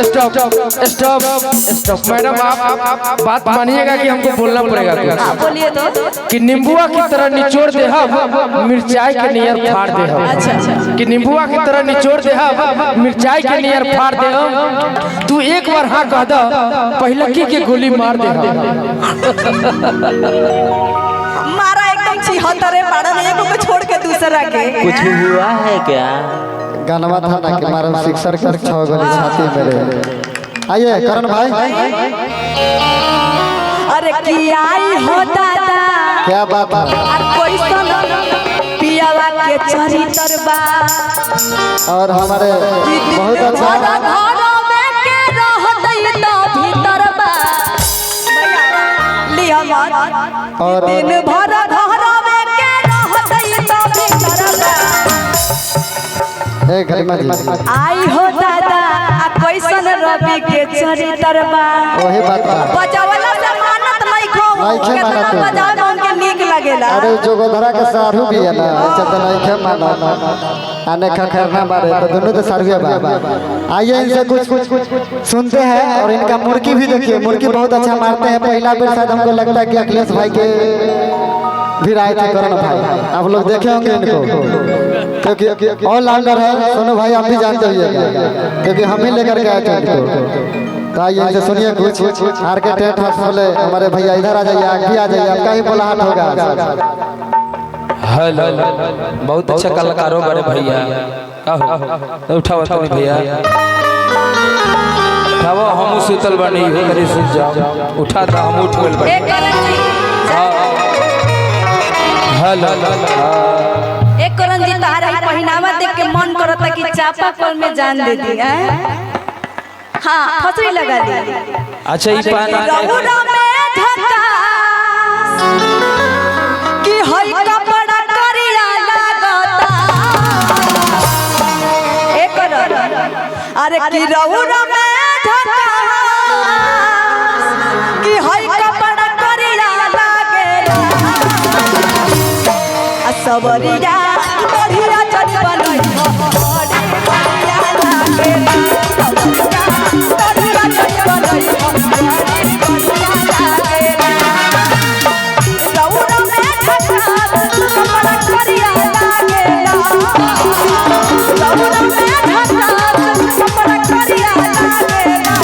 Stop stop stop. Madam आप बात मानिएगा कि हमको बोलना पड़ेगा। बोलिए तो कि नींबुआ की तरह निचोड़ दे हम मिर्चाई के नियर फाड़ दे हम। अच्छा कि नींबुआ की तरह निचोड़ दे हम मिर्चाई के नियर फाड़ दे हम। तू एक बार हाँ कह दो पहले की गोली मार दे हम। मारा एकदम छिहत्तरे पाड़ा नहीं को छोड़ के दूसरा के कुछ हुआ है क्या? गानवा था ना कि मारा सिक्सर कर 6 गोली छाती मेरे। आइए करण भाई। अरे की आई हो दादा क्या बात है? और कोई सन पियावा के चरित्र बा और हमारे बहुत अच्छा घरों में के रहतई तो भीतर बा लिया मत और दिन भर घरों में के रहतई तो भीतर बा। ए गरिमा जी आई हो दादा आ कैसन रवि के चरित्र बा। वही बात बा। बजावला से मानत नहीं खो नहीं खे कितना मानत। बजावे में उनके नीक लगेला। अरे जोगोधरा के सारू भी है ना चलते नहीं खे माना आने खखरना मारे तो दोनों तो सारू बा। आइए इनसे कुछ सुनते हैं और इनका मुर्की भी देखिए। मुर्की बहुत अच्छा मारते हैं। पहला बार शायद हमको लगता है कि अखिलेश भाई के भी आए थे करण भाई। आप लोग देखे होंगे इनको क्योंकि ऑलराउंडर है। सोनू भाई आप भी जानते होंगे क्योंकि हम ही लेकर के आए थे इनको। तो आइए इनसे सुनिए कुछ। आर के टेंट हाउस बोले हमारे भैया इधर आ जाइए आगे आ जाइए आपका ही बोलाहट होगा। हेलो बहुत अच्छा कलाकार हो बड़े भैया। उठाओ उठाओ भैया उठाओ। हम सुतल बनी हो करे सुत जाओ। उठा था हम उठ गए बड़े। हेलो एक करण जी तारा ही पहनावा देख के मन करता कि चापा कल में जान दे दी है। हाँ फसरी लगा दी। अच्छा ये पाना रहुरा में धक्का कि हई कपड़ा करिया लागता। एक करण अरे कि रहुरा में धक्का कि हई कपड़ा करिया लागेला। सबरिया बढ़िया चल बनई बड़ी बढ़िया लागेला। सबरिया बढ़िया चल बनई बड़ी बढ़िया लागेला। रउरा में धक्का कपड़ा करिया लागेला। रउरा में धक्का कपड़ा करिया लागेला।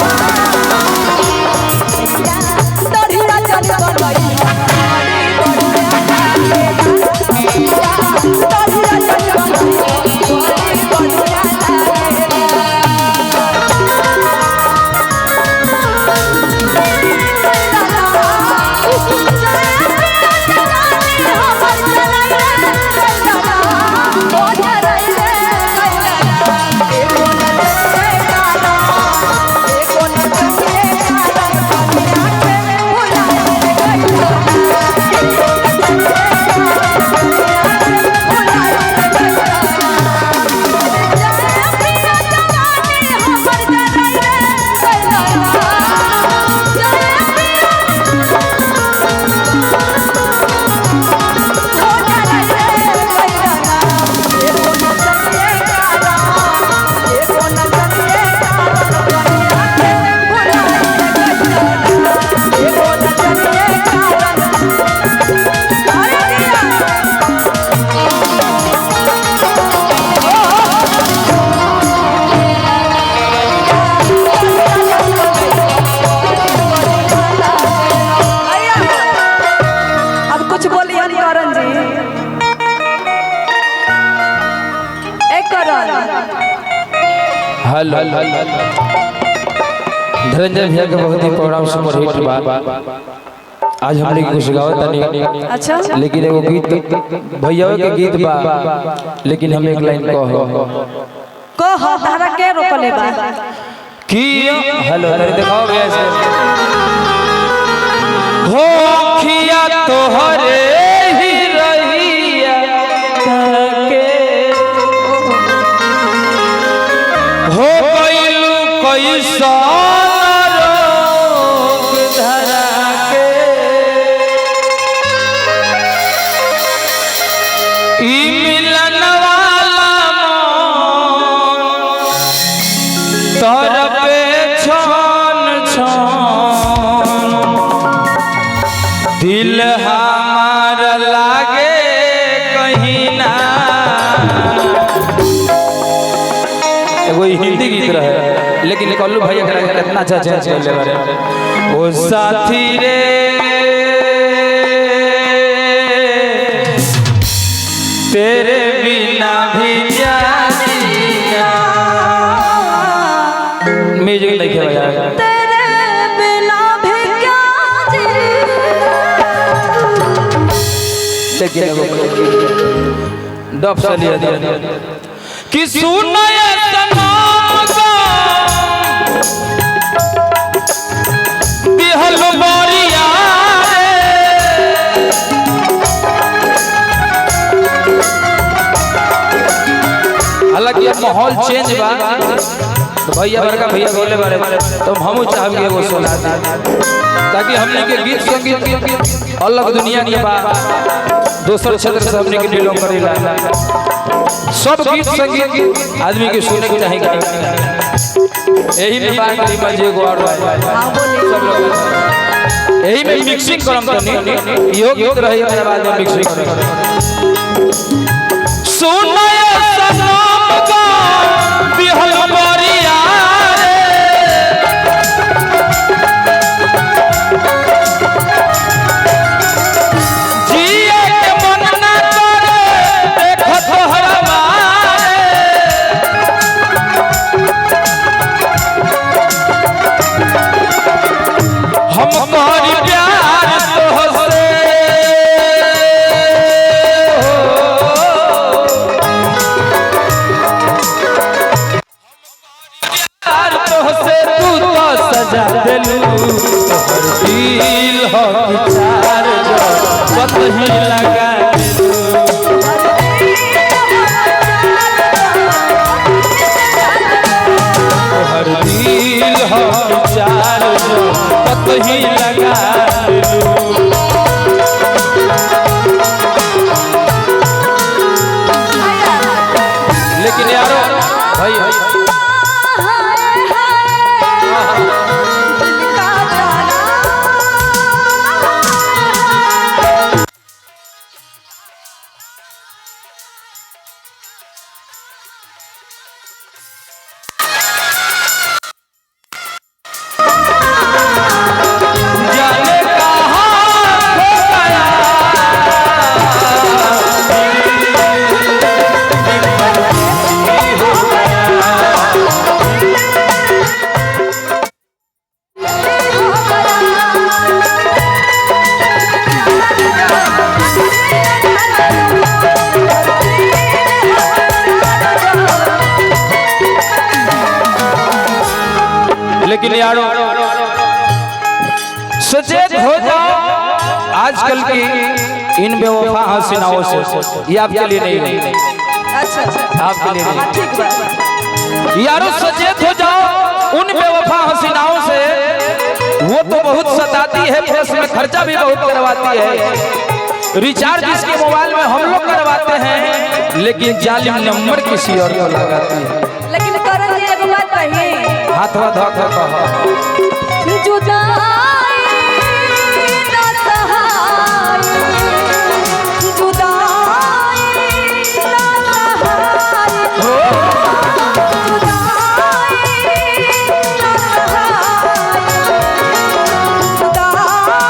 बढ़िया चल बनई धनंजय भैया के बहुत ही प्रोग्राम सुपर हिट बा। आज हमने कुछ गावत तनी। अच्छा लेकिन एगो गीत भैया के गीत बा लेकिन हम एक लाइन कह तारा के रोकले बा कि हेलो अरे दिखाओ भैया से हो खिया तोहरे ही रहिया के हो गइलू कैसा रोग धरा के ई मिलन वाला मन तोर पे वही हिंदी गीत रहे, लेकिन कल्लू भैया कितना अच्छा चेंज कर ले बारे। ओ साथी रे तेरे बिना भी जानिया, म्यूजिक नहीं खेला जाएगा। तेरे बिना भी क्या डब से लिया दिया कि सुना ये सनम का दिहल बारिया हालांकि अब माहौल चेंज बा, तो भैया बड़का भैया बोले बारे तो हम चाहेंगे वो सुना ताकि हमने के गीत संगीत अलग दुनिया के बा दोसर क्षेत्र से हमने के बिलोंग करेला। सब गीत संगीत आदमी के सुने के चाहेगा, यही में बात करी मजे को और सब लोग यही में मिक्सिंग करम तनी यो गीत रही है बाद में मिक्सिंग करें। सुना ये सनम का दिहल बारिया जिए के मन ना करे देखो तोहरा मारे, हम तुम्हारी प्यार तोहसे तू तो सजा दिलू तोहर दिल हो विचार जो बत ही लगा दिलू, तोहर दिल हो विचार जो बत ही लगा दिलू। लेकिन यारो भाई लेकिन यारो सचेत हो जाओ आजकल की इन बेवफा हसीनाओं से, ये आपके लिए नहीं है। अच्छा आपके लिए नहीं, ठीक है यारो सचेत हो जाओ उन बेवफा हसीनाओं से, वो तो बहुत सताती है, प्लस में खर्चा भी बहुत करवाती है। रिचार्ज इसके मोबाइल में हम लोग करवाते हैं, लेकिन जालिम नंबर किसी और को लगाती है। लेकिन करण जी एगो बात कही, हाथवा धो धो कहो जुदाई ना सहाय, जुदाई ना सहाय, जुदाई ना सहाय, जुदाई ना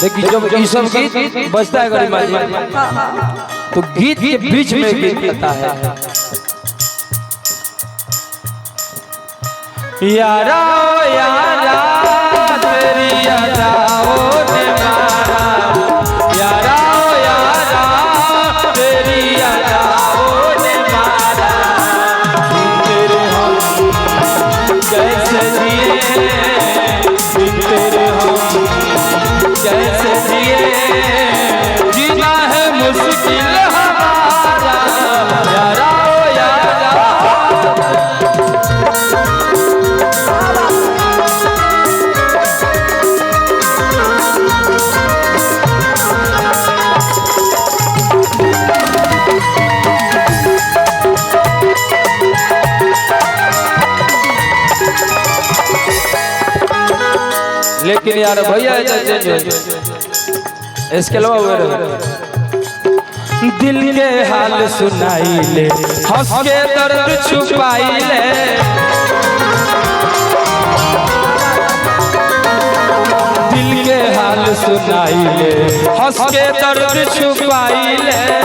देखिए जब ये सब गीत बजता है गरीब माजी, तो गीत के बीच में गीत आता है यारा यारा तेरी यादाओं ने मारा, यारा यारा तेरी यादाओं ने मारा, तेरे हम कैसे जिए बिन तेरे हम कैसे जिए, जीना है मुश्किल हमारा यारा ओ यारा। लेकिन यार भैया इसके अलावा हुए रहे दिल के हाल सुनाई ले, हंस के दर्द छुपाई ले, दिल के हाल सुनाई ले, हंस के दर्द छुपाई ले।